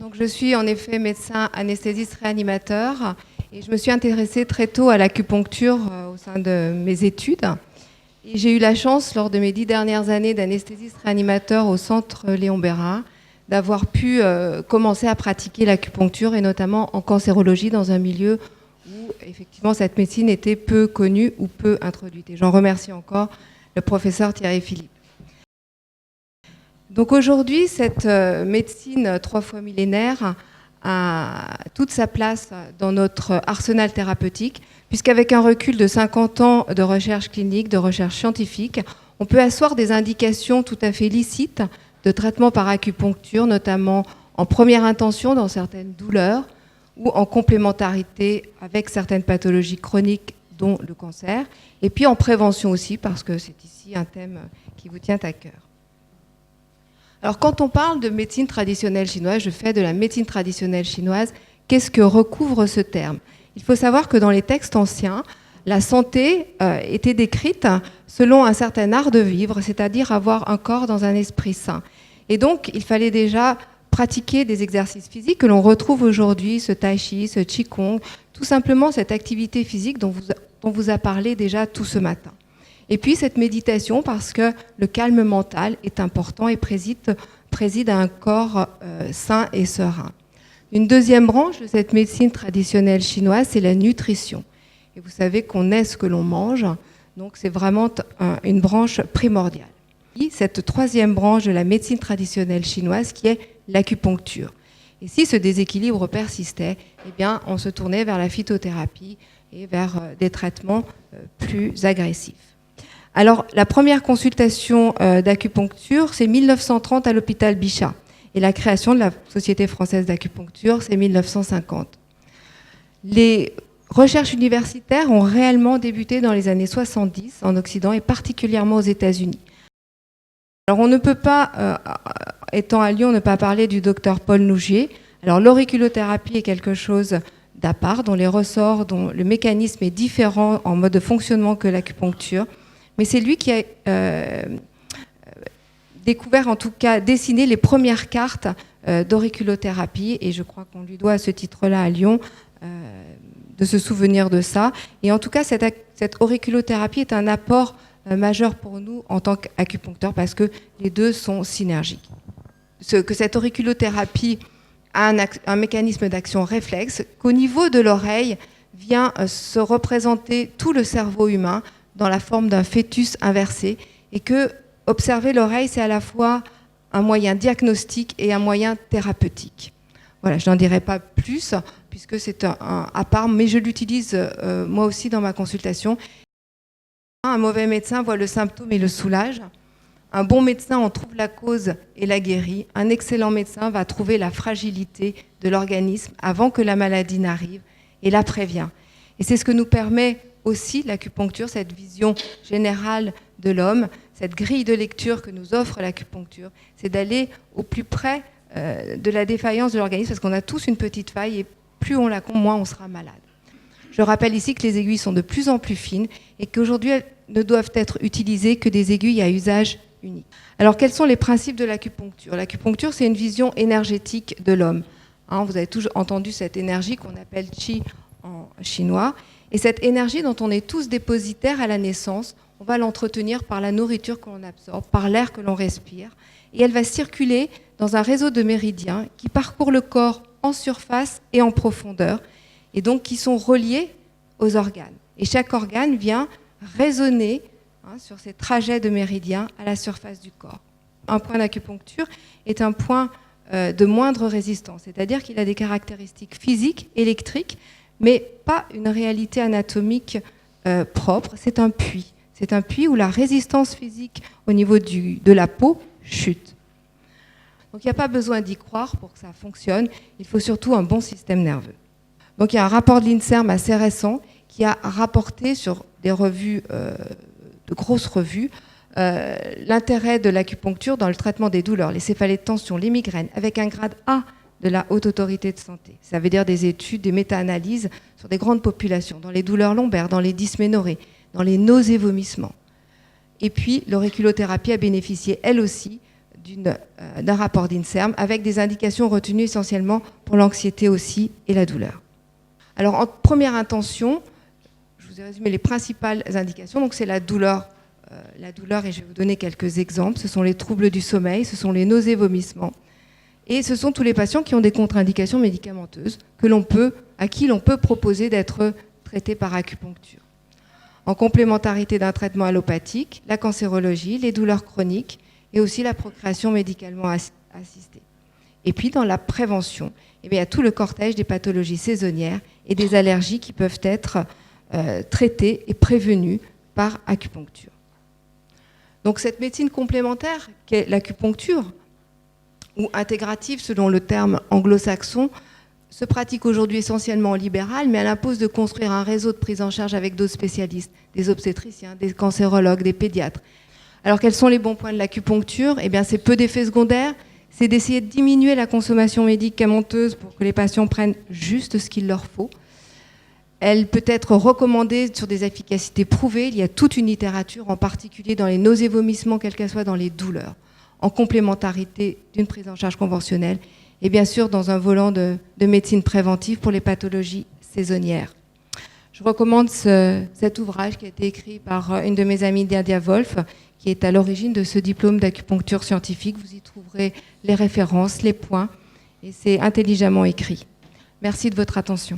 Donc, je suis en effet médecin anesthésiste réanimateur et je me suis intéressée très tôt à l'acupuncture au sein de mes études. Et j'ai eu la chance, lors de mes 10 dernières années d'anesthésiste réanimateur au centre Léon Bérard, d'avoir pu commencer à pratiquer l'acupuncture et notamment en cancérologie dans un milieu où effectivement cette médecine était peu connue ou peu introduite. Et j'en remercie encore le professeur Thierry Philippe. Donc aujourd'hui, cette médecine 3 fois millénaire a toute sa place dans notre arsenal thérapeutique, puisqu'avec un recul de 50 ans de recherche clinique, de recherche scientifique, on peut asseoir des indications tout à fait licites de traitement par acupuncture, notamment en première intention dans certaines douleurs ou en complémentarité avec certaines pathologies chroniques, dont le cancer, et puis en prévention aussi, parce que c'est ici un thème qui vous tient à cœur. Alors quand on parle de médecine traditionnelle chinoise, je fais de la médecine traditionnelle chinoise, qu'est-ce que recouvre ce terme ? Il faut savoir que dans les textes anciens, la santé était décrite selon un certain art de vivre, c'est-à-dire avoir un corps dans un esprit sain. Et donc, il fallait déjà pratiquer des exercices physiques que l'on retrouve aujourd'hui, ce tai chi, ce qigong, tout simplement cette activité physique dont vous a parlé déjà tout ce matin. Et puis cette méditation, parce que le calme mental est important et préside à un corps sain et serein. Une deuxième branche de cette médecine traditionnelle chinoise, c'est la nutrition. Et vous savez qu'on est ce que l'on mange, donc c'est vraiment une branche primordiale. Et cette troisième branche de la médecine traditionnelle chinoise qui est l'acupuncture. Et si ce déséquilibre persistait, eh bien, on se tournait vers la phytothérapie et vers des traitements plus agressifs. Alors, la première consultation d'acupuncture, c'est 1930 à l'hôpital Bichat. Et la création de la Société française d'acupuncture, c'est 1950. Les recherches universitaires ont réellement débuté dans les années 70 en Occident et particulièrement aux États-Unis. Alors, on ne peut pas, étant à Lyon, ne pas parler du docteur Paul Nougier. Alors, l'auriculothérapie est quelque chose d'à part, dont les ressorts, dont le mécanisme est différent en mode de fonctionnement que l'acupuncture. Mais c'est lui qui a découvert, en tout cas, dessiné les premières cartes d'auriculothérapie. Et je crois qu'on lui doit à ce titre-là à Lyon de se souvenir de ça. Et en tout cas, cette auriculothérapie est un apport majeur pour nous en tant qu'acupuncteurs parce que les deux sont synergiques. Que cette auriculothérapie a un mécanisme d'action réflexe, qu'au niveau de l'oreille vient se représenter tout le cerveau humain dans la forme d'un fœtus inversé, et que observer l'oreille, c'est à la fois un moyen diagnostique et un moyen thérapeutique. Voilà, je n'en dirai pas plus, puisque c'est à part, mais je l'utilise moi aussi dans ma consultation. Un mauvais médecin voit le symptôme et le soulage. Un bon médecin en trouve la cause et la guérit. Un excellent médecin va trouver la fragilité de l'organisme avant que la maladie n'arrive et la prévient. Et c'est ce que nous permet aussi l'acupuncture, cette vision générale de l'homme, cette grille de lecture que nous offre l'acupuncture, c'est d'aller au plus près de la défaillance de l'organisme, parce qu'on a tous une petite faille et plus on la compte, moins on sera malade. Je rappelle ici que les aiguilles sont de plus en plus fines et qu'aujourd'hui elles ne doivent être utilisées que des aiguilles à usage unique. Alors quels sont les principes de l'acupuncture ? L'acupuncture, c'est une vision énergétique de l'homme. Vous avez toujours entendu cette énergie qu'on appelle qi en chinois. Et cette énergie dont on est tous dépositaires à la naissance, on va l'entretenir par la nourriture que l'on absorbe, par l'air que l'on respire. Et elle va circuler dans un réseau de méridiens qui parcourent le corps en surface et en profondeur, et donc qui sont reliés aux organes. Et chaque organe vient résonner sur ces trajets de méridiens à la surface du corps. Un point d'acupuncture est un point de moindre résistance, c'est-à-dire qu'il a des caractéristiques physiques, électriques, mais pas une réalité anatomique propre. C'est un puits. C'est un puits où la résistance physique au niveau de la peau chute. Donc il n'y a pas besoin d'y croire pour que ça fonctionne. Il faut surtout un bon système nerveux. Donc il y a un rapport de l'INSERM assez récent qui a rapporté sur des revues, de grosses revues, l'intérêt de l'acupuncture dans le traitement des douleurs, les céphalées de tension, les migraines, avec un grade A de la Haute Autorité de Santé. Ça veut dire des études, des méta-analyses sur des grandes populations, dans les douleurs lombaires, dans les dysménorrhées, dans les nausées-vomissements. Et puis, l'auriculothérapie a bénéficié, elle aussi, d'un rapport d'INSERM avec des indications retenues essentiellement pour l'anxiété aussi et la douleur. Alors en première intention, je vous ai résumé les principales indications. Donc c'est la douleur et je vais vous donner quelques exemples. Ce sont les troubles du sommeil, ce sont les nausées, vomissements. Et ce sont tous les patients qui ont des contre-indications médicamenteuses à qui l'on peut proposer d'être traités par acupuncture. En complémentarité d'un traitement allopathique, la cancérologie, les douleurs chroniques et aussi la procréation médicalement assistée. Et puis dans la prévention, il y a tout le cortège des pathologies saisonnières et des allergies qui peuvent être traitées et prévenues par acupuncture. Donc cette médecine complémentaire, qui est l'acupuncture, ou intégrative selon le terme anglo-saxon, se pratique aujourd'hui essentiellement en libéral, mais elle impose de construire un réseau de prise en charge avec d'autres spécialistes, des obstétriciens, des cancérologues, des pédiatres. Alors quels sont les bons points de l'acupuncture ? Eh bien c'est peu d'effets secondaires, c'est d'essayer de diminuer la consommation médicamenteuse pour que les patients prennent juste ce qu'il leur faut. Elle peut être recommandée sur des efficacités prouvées. Il y a toute une littérature, en particulier dans les nausées, vomissements, quelles qu'elles soient, dans les douleurs, en complémentarité d'une prise en charge conventionnelle et bien sûr dans un volant de médecine préventive pour les pathologies saisonnières. Je recommande cet ouvrage qui a été écrit par une de mes amies, Nadia Wolf, qui est à l'origine de ce diplôme d'acupuncture scientifique. Vous y trouverez les références, les points, et c'est intelligemment écrit. Merci de votre attention.